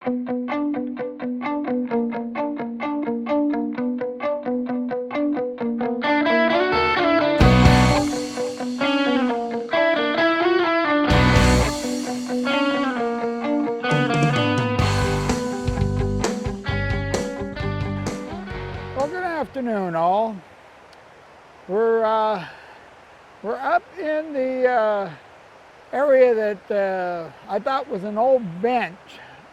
Well, good afternoon, all. We're up in the area that I thought was an old bench,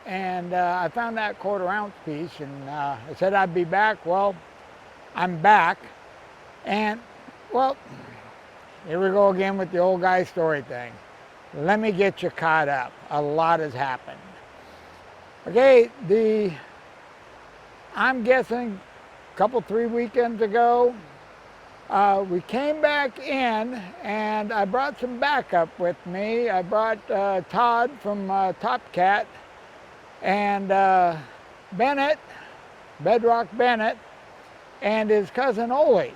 and I found that 1/4 ounce piece, and I said I'd be back. Well, I'm back, and well, here we go again with the old guy story thing. Let me get you caught up. A lot has happened. Okay, I'm guessing a couple, 3 weekends ago, we came back in, and I brought some backup with me. I brought Todd from Top Cat and Bennett, Bedrock Bennett, and his cousin Ole.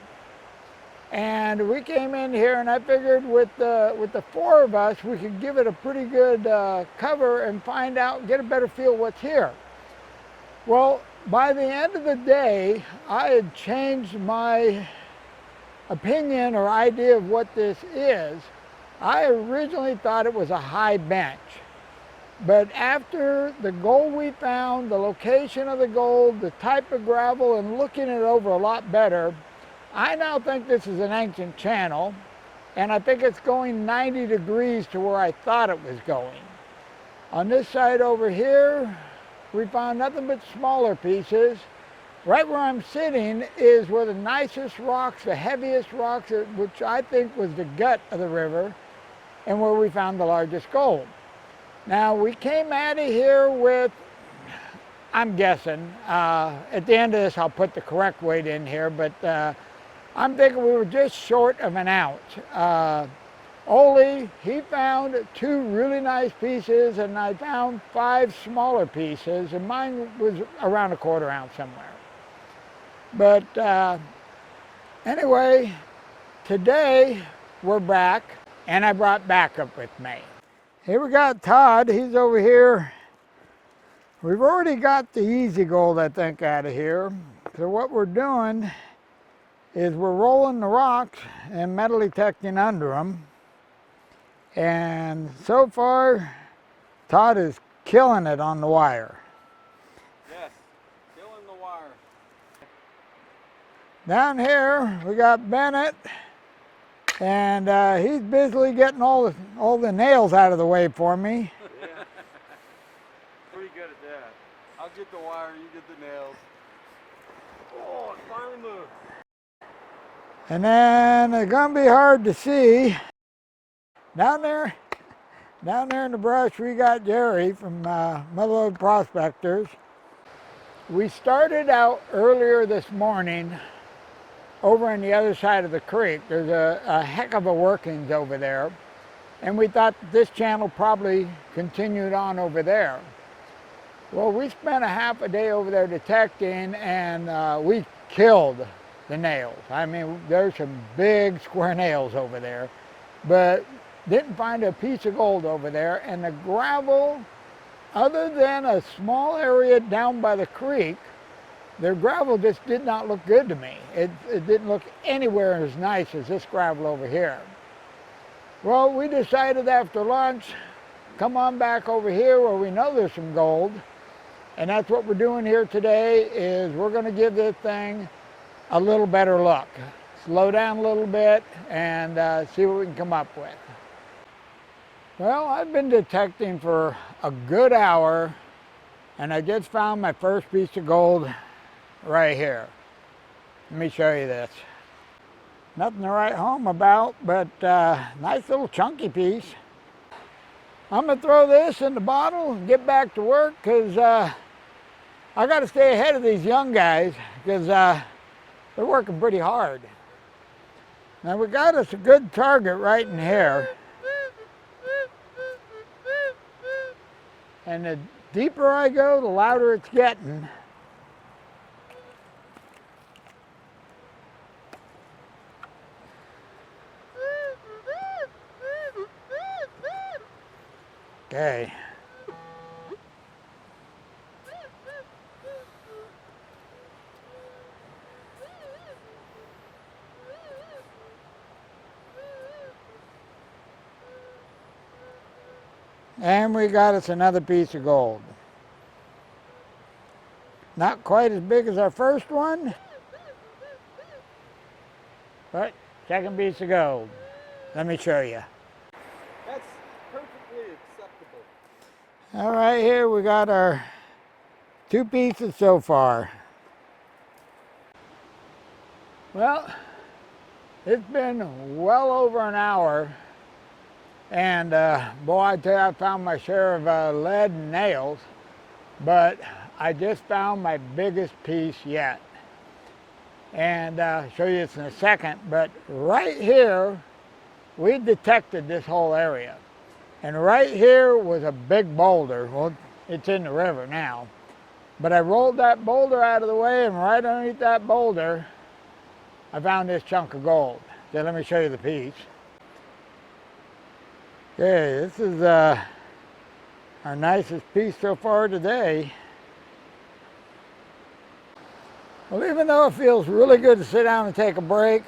And we came in here, and I figured with the 4 of us, we could give it a pretty good cover and find out, get a better feel what's here. Well, by the end of the day, I had changed my opinion or idea of what this is. I originally thought it was a high bench. But after the gold we found, the location of the gold, the type of gravel, and looking it over a lot better, I now think this is an ancient channel, and I think it's going 90 degrees to where I thought it was going. On this side over here, we found nothing but smaller pieces. Right where I'm sitting is where the nicest rocks, the heaviest rocks, which I think was the gut of the river, and where we found the largest gold. Now, we came out of here with, I'm guessing, at the end of this I'll put the correct weight in here, but I'm thinking we were just short of an ounce. Ole, he found 2 really nice pieces, and I found 5 smaller pieces, and mine was around a 1/4 ounce somewhere. But anyway, today we're back, and I brought backup with me. Here we got Todd. He's over here. We've already got the easy gold, I think, out of here. So what we're doing is we're rolling the rocks and metal detecting under them. And so far, Todd is killing it on the wire. Yes, killing the wire. Down here, we got Bennett, and he's busily getting all the nails out of the way for me. Yeah, pretty good at that. I'll get the wire, you get the nails. Oh, it finally moved. And then it's gonna be hard to see. Down there in the brush, we got Jerry from Motherlode Prospectors. We started out earlier this morning over on the other side of the creek. There's a heck of a workings over there, and we thought this channel probably continued on over there. Well, we spent a half a day over there detecting, and we killed the nails. I mean, there's some big square nails over there, but didn't find a piece of gold over there. And the gravel, other than a small area down by the creek, their gravel just did not look good to me. It didn't look anywhere as nice as this gravel over here. Well, we decided after lunch, come on back over here where we know there's some gold. And that's what we're doing here today, is we're gonna give this thing a little better look. Slow down a little bit and see what we can come up with. Well, I've been detecting for a good hour, and I just found my first piece of gold right here. Let me show you this. Nothing to write home about, but nice little chunky piece. I'm gonna throw this in the bottle and get back to work, because I gotta stay ahead of these young guys, because they're working pretty hard. Now we got us a good target right in here. And the deeper I go, the louder it's getting. Okay. And we got us another piece of gold. Not quite as big as our first one, but second piece of gold. Let me show you. That's perfectly acceptable. All right, here we got our 2 pieces so far. Well, it's been well over an hour, and boy, I tell you, I found my share of lead and nails, but I just found my biggest piece yet. And I'll show you this in a second, but right here, we detected this whole area. And right here was a big boulder. Well, it's in the river now. But I rolled that boulder out of the way, and right underneath that boulder, I found this chunk of gold. So let me show you the piece. Okay, this is our nicest piece so far today. Well, even though it feels really good to sit down and take a break,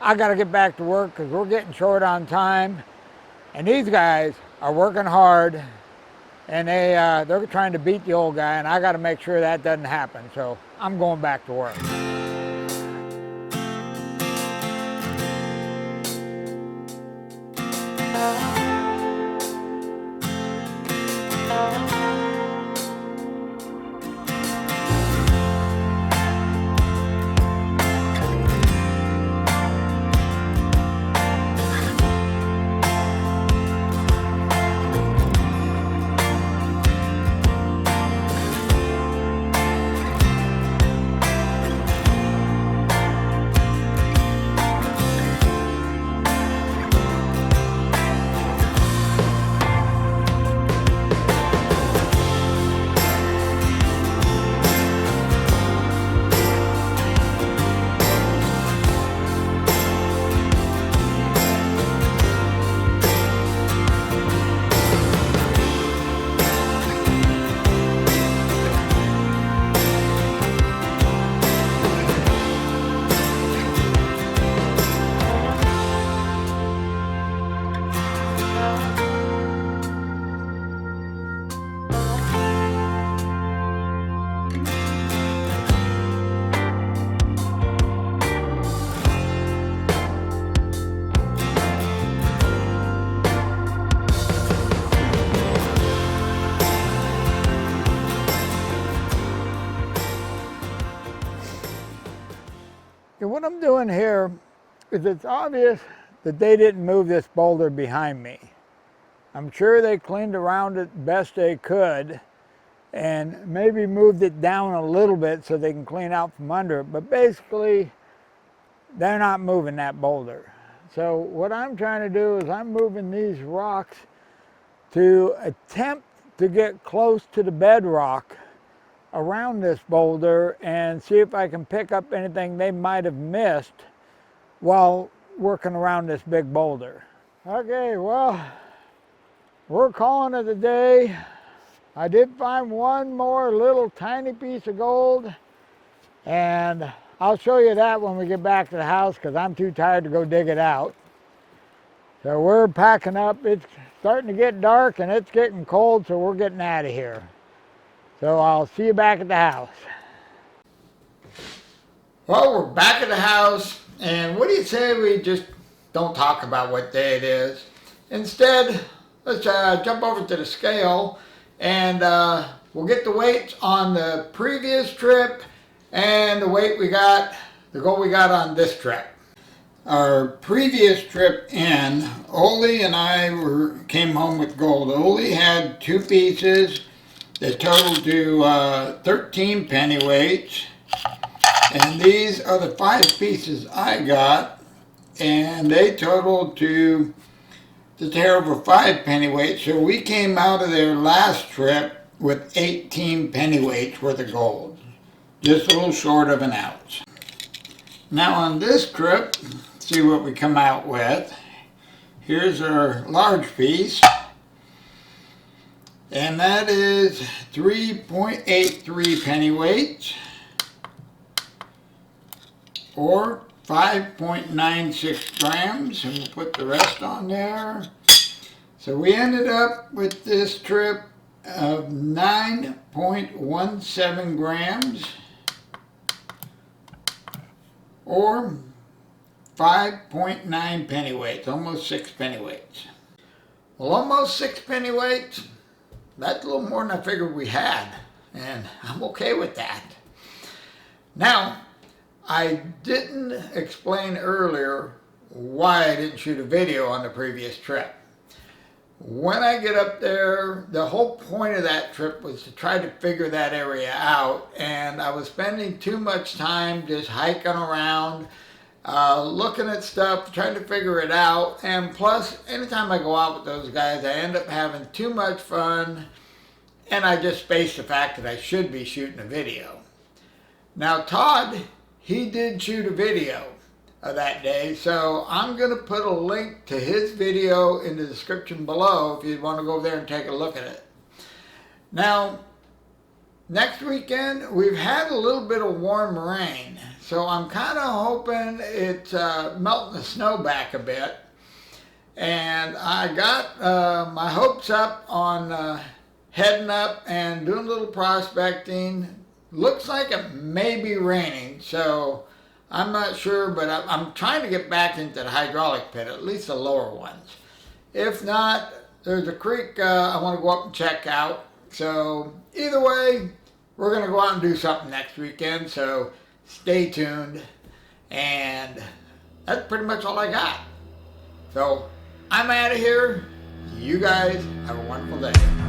I got to get back to work because we're getting short on time. And these guys are working hard, and they're trying to beat the old guy, and I got to make sure that doesn't happen. So I'm going back to work. And what I'm doing here is it's obvious that they didn't move this boulder behind me. I'm sure they cleaned around it best they could and maybe moved it down a little bit so they can clean out from under it, but basically they're not moving that boulder. So what I'm trying to do is I'm moving these rocks to attempt to get close to the bedrock around this boulder and see if I can pick up anything they might have missed while working around this big boulder. Okay, well, we're calling it a day. I did find one more little tiny piece of gold, and I'll show you that when we get back to the house because I'm too tired to go dig it out. So we're packing up. It's starting to get dark and it's getting cold, so we're getting out of here. So I'll see you back at the house. Well, we're back at the house, and what do you say we just don't talk about what day it is? Instead, let's jump over to the scale, and we'll get the weights on the previous trip and the weight we got, the gold we got on this trip. Our previous trip in, Ole and I came home with gold. Ole had 2 pieces. They totaled to 13 pennyweights, and these are the 5 pieces I got, and they totaled to just over 5 pennyweights. So we came out of their last trip with 18 pennyweights worth of gold, just a little short of an ounce. Now on this trip, see what we come out with. Here's our large piece. And that is 3.83 pennyweights, or 5.96 grams, and we'll put the rest on there. So we ended up with this trip of 9.17 grams, or 5.9 pennyweights, almost 6 pennyweights. Well, almost 6 pennyweights, that's a little more than I figured we had, and I'm okay with that. Now, I didn't explain earlier why I didn't shoot a video on the previous trip. When I get up there, the whole point of that trip was to try to figure that area out, and I was spending too much time just hiking around, looking at stuff, trying to figure it out, and plus, anytime I go out with those guys, I end up having too much fun, and I just spaced the fact that I should be shooting a video. Now, Todd, he did shoot a video of that day, so I'm going to put a link to his video in the description below if you want to go there and take a look at it. Now, next weekend, we've had a little bit of warm rain, so I'm kind of hoping it's melting the snow back a bit. And I got my hopes up on heading up and doing a little prospecting. Looks like it may be raining, so I'm not sure, but I'm trying to get back into the hydraulic pit, at least the lower ones. If not, there's a creek I want to go up and check out. So either way, we're going to go out and do something next weekend, so stay tuned. And that's pretty much all I got. So I'm out of here. You guys have a wonderful day.